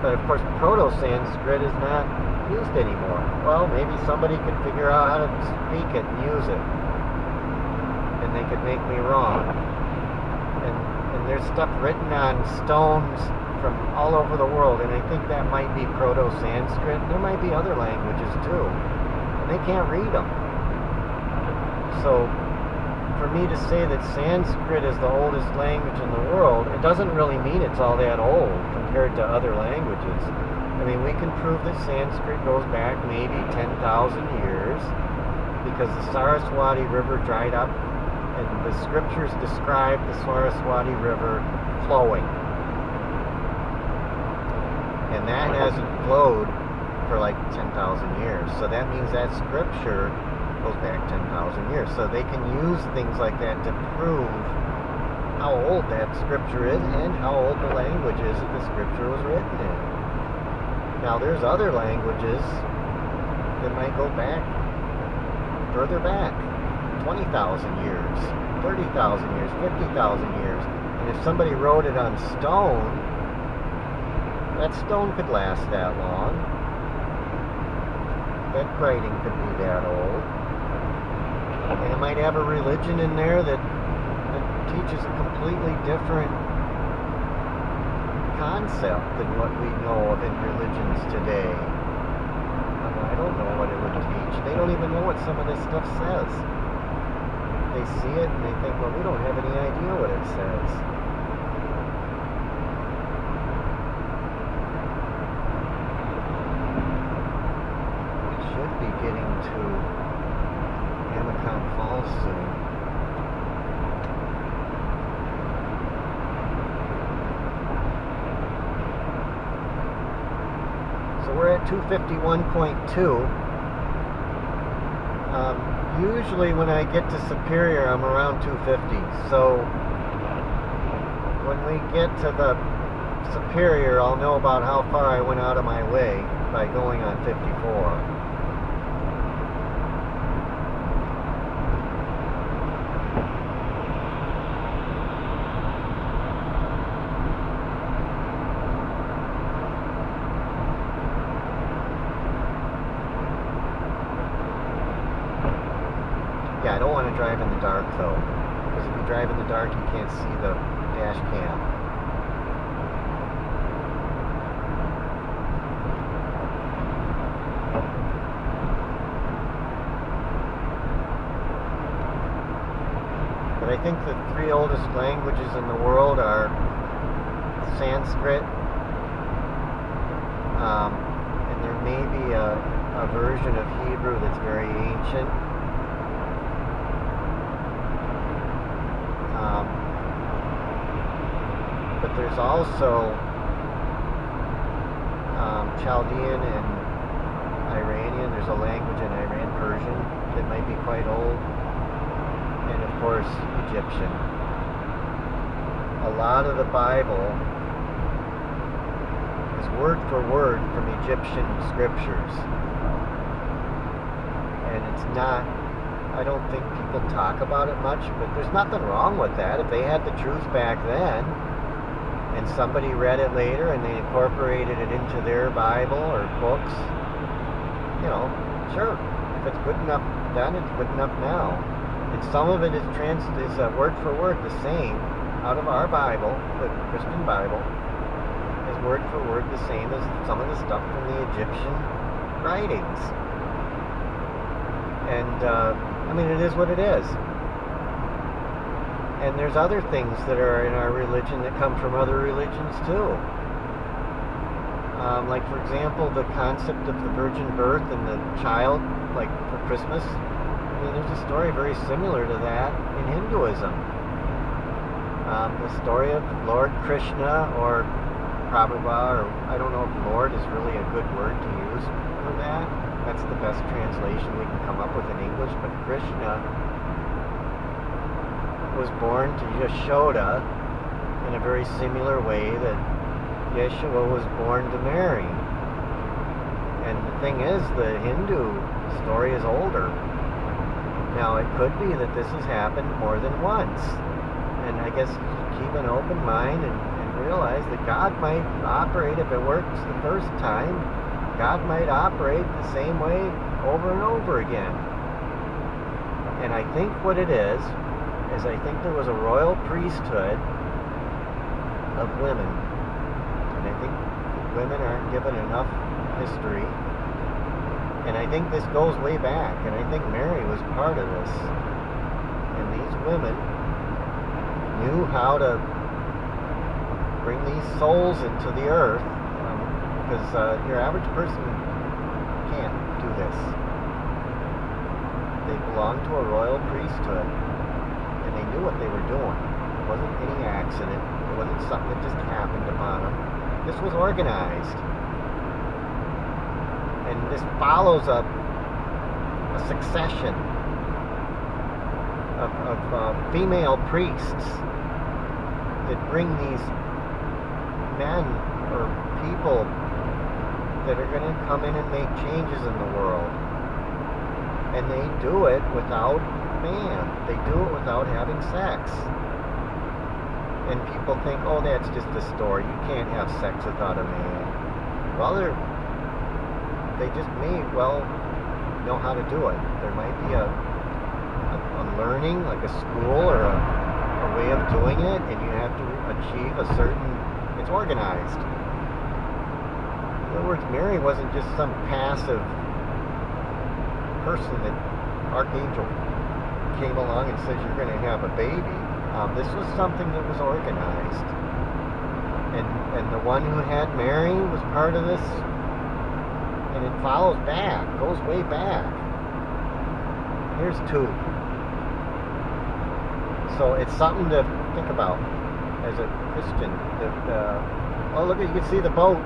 But of course, Proto-Sanskrit is not used anymore. Well, maybe somebody could figure out how to speak it and use it, and they could make me wrong. And there's stuff written on stones from all over the world, and I think that might be Proto-Sanskrit. There might be other languages too, and they can't read them. So for me to say that Sanskrit is the oldest language in the world, it doesn't really mean it's all that old compared to other languages. I mean, we can prove that Sanskrit goes back maybe 10,000 years because the Saraswati River dried up, and the scriptures describe the Saraswati River flowing. And that hasn't flowed for like 10,000 years. So that means that scripture goes back 10,000 years. So they can use things like that to prove how old that scripture is and how old the language is that the scripture was written in. Now there's other languages that might go back, further back, 20,000 years, 30,000 years, 50,000 years. And if somebody wrote it on stone, that stone could last that long. That writing could be that old. And it might have a religion in there that teaches a completely different concept than what we know of in religions today. I don't know what it would teach. They don't even know what some of this stuff says. They see it and they think, well, we don't have any idea what it says. We should be getting to Amicon Falls soon. We're at 251.2. Usually when I get to Superior, I'm around 250. So when we get to the Superior, I'll know about how far I went out of my way by going on 54. Yeah, I don't want to drive in the dark though, because if you drive in the dark you can't see the dash cam. But I think the three oldest languages in the world are Sanskrit, and there may be a version of Hebrew that's very ancient. But there's also Chaldean and Iranian. There's a language in Iran, Persian, that might be quite old. And of course, Egyptian. A lot of the Bible is word for word from Egyptian scriptures. And it's not, I don't think people talk about it much, but there's nothing wrong with that. If they had the truth back then, and somebody read it later and they incorporated it into their Bible or books, you know, sure. If it's good enough then, it's good enough now. And some of it is word for word the same out of our Bible, the Christian Bible, is word for word the same as some of the stuff from the Egyptian writings. And I mean, it is what it is. And there's other things that are in our religion that come from other religions too. Like, for example, the concept of the virgin birth and the child, like for Christmas. I mean, there's a story very similar to that in Hinduism. The story of Lord Krishna, or Prabhupada, or I don't know if Lord is really a good word to use for that. That's the best translation we can come up with in English, but Krishna was born to Yashoda in a very similar way that Yeshua was born to Mary. And the thing is, the Hindu story is older. Now, it could be that this has happened more than once. And I guess keep an open mind and realize that God might operate, if it works the first time, God might operate the same way over and over again. And I think what it is I think there was a royal priesthood of women. And I think women aren't given enough history. And I think this goes way back. And I think Mary was part of this. And these women knew how to bring these souls into the earth, because your average person can't do this. They belonged to a royal priesthood, and they knew what they were doing. It wasn't any accident. It wasn't something that just happened upon them. This was organized. And this follows a succession of female priests that bring these men or people that are going to come in and make changes in the world. And they do it without man. They do it without having sex. And people think, oh, that's just a story. You can't have sex without a man. Well, they just may well know how to do it. There might be a learning, like a school or a way of doing it, and you have to achieve a certain, it's organized. In other words, Mary wasn't just some passive person that Archangel came along and said, you're going to have a baby. This was something that was organized. And the one who had Mary was part of this, and it follows back, goes way back. Here's 2. So it's something to think about as a Christian. Oh, look, you can see the boat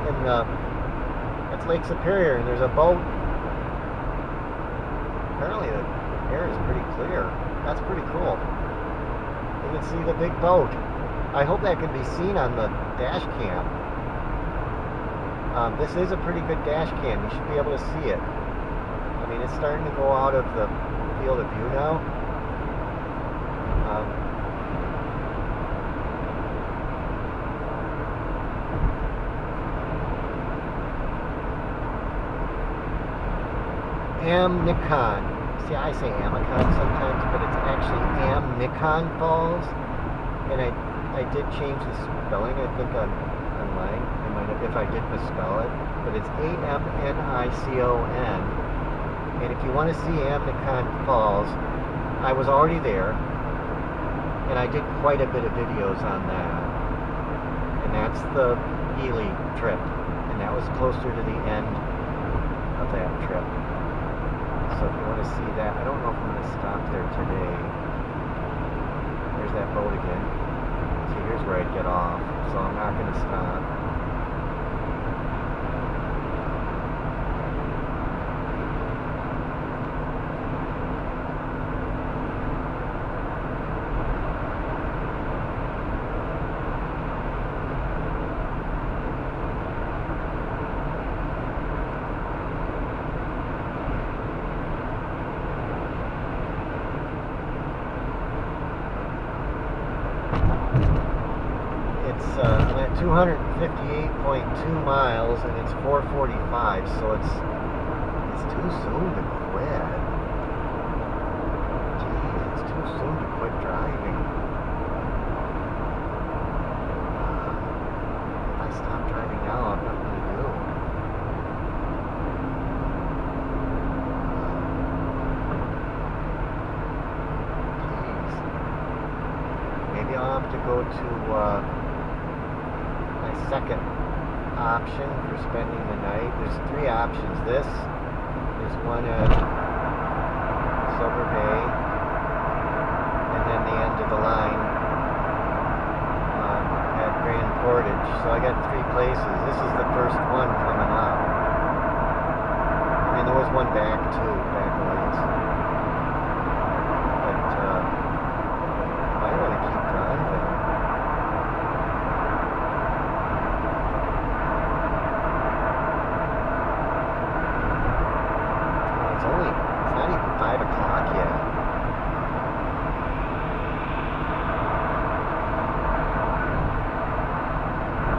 in that's Lake Superior, and there's a boat. Apparently the air is pretty clear. That's pretty cool. You can see the big boat. I hope that can be seen on the dash cam. This is a pretty good dash cam. You should be able to see it. I mean, it's starting to go out of the field of view now. Amnicon. See, I say Amicon sometimes, but it's actually Amnicon Falls. And I did change the spelling, I think, online. I might have, if I did misspell it. But it's Amnicon. And if you want to see Amnicon Falls, I was already there. And I did quite a bit of videos on that. And that's the Ely trip. And that was closer to the end of that trip. So if you want to see that, I don't know if I'm going to stop there today. There's that boat again. See, here's where I'd get off. So I'm not going to stop. I'm at 258.2 miles, and it's 4:45, so it's too soon to quit. Jeez, it's too soon to quit driving. If I stop driving now, I'm not going to do. Jeez. Maybe I'll have to go to second option for spending the night. There's 3 options. There's one at Silver Bay, and then the end of the line at Grand Portage. So I got 3 places. This is the first one coming up. I mean, there was one back too, back a ways.